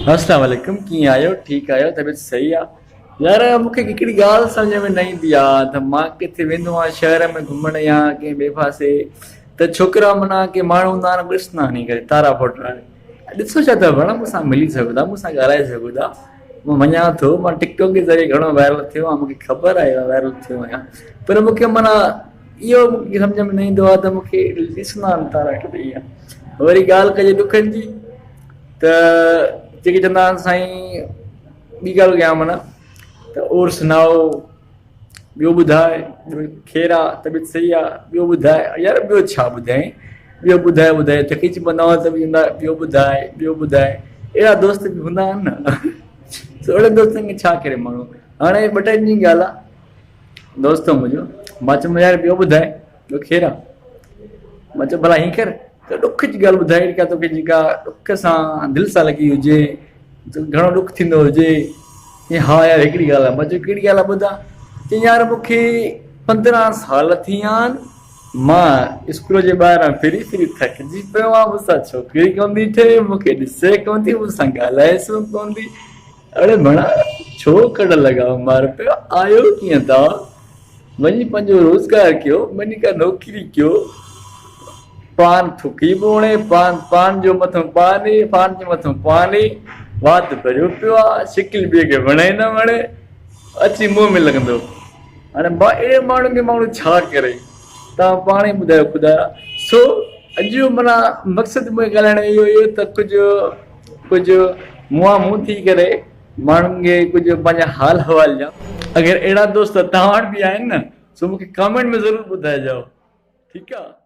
अस्सलाम वालेकुम, कीअं आहियो? ठीकु आहियो? तबियत सही आहे? यार मूंखे हिकिड़ी ॻाल्हि सम्झ में न ईंदी आहे त मां किथे वेंदो आहियां शहर में घुमण या कंहिं ॿिए पासे, त छोकिरा माना के माण्हू हूंदा आहिनि ॾिसंदा वञी करे तारा फोटा ॾिसो छा अथव भेण, मूंसां मिली सघो था, मूंसां ॻाल्हाए सघो था। मां मञा थो मां टिकटॉक जे ज़रिए घणो वायरल थियो आहे, मूंखे ख़बर आहे वायरल थियो आहियां, पर मूंखे माना इहो मूंखे सम्झ में न ईंदो आहे त मूंखे ॾिसंदा आहिनि तारा किथे ईअं। वरी ॻाल्हि कजे ॾुखनि जी, त जेके चवंदा आहिनि साईं ॿी ॻाल्हि कयां माना त और सुनाओ, ॿियो ॿुधाए खैर आहे, तबियत सही आहे, ॿियो ॿुधाए यार, ॿियो छा ॿुधाए, ॿियो ॿुधाए ॿुधाए थकिजी पवंदा हुआ त बि चवंदा ॿियो ॿुधाए ॿियो ॿुधाए। अहिड़ा दोस्त बि हूंदा आहिनि न। अहिड़े दोस्तनि खे छा करे माण्हू। हाणे ॿ टे ॾींहं जी ॻाल्हि आहे, दोस्त मुंहिंजो, मां चयोमि यार ॿियो ॿुधाए, ॿियो खैर आहे? मां चयो भला हीअं कर त ॾुख जी ॻाल्हि ॿुधाए का तोखे जेका ॾुख सां दिलि सां लॻी हुजे, घणो ॾुख थींदो हुजे। ईअं हा यार हिकिड़ी ॻाल्हि आहे। मां चयो कहिड़ी ॻाल्हि आहे ॿुधा। चई यार मूंखे 15 साल थी विया आहिनि, मां स्कूल जे ॿाहिरां फिरी फिरी थकिजी पियो आहियां, मूंसां छोकिरी कोन थी थिए, मूंखे ॾिसे कोन थी, मूंसां ॻाल्हाए कोन थी। अड़े भणा छो कड़ लॻाओ मार पियो, आयो कीअं था, वञी पंहिंजो रोज़गार कयो, वञी का नौकिरी कयो, पान थुकी पोणे, पान जो मथां पानी, पान जे मथां पानी, वात भरियो पियो आहे, शिकिल ॿिए खे वणे न वणे, अची मुंहं में लॻंदो। हाणे मां अहिड़े माण्हुनि खे माण्हू छा करे, तव्हां पाण ई ॿुधायो ख़ुदा। सो अॼु माना मक़सदु मुंहिंजो ॻाल्हाइण जो इहो हुयो त कुझु मुंहं मुंहुं थी करे माण्हुनि खे कुझु पंहिंजा हाल हवाल ॾियां। अगरि अहिड़ा दोस्त तव्हां वटि बि आहिनि न, सो मूंखे कमेंट में ज़रूरु ॿुधाइजो, ठीकु आहे।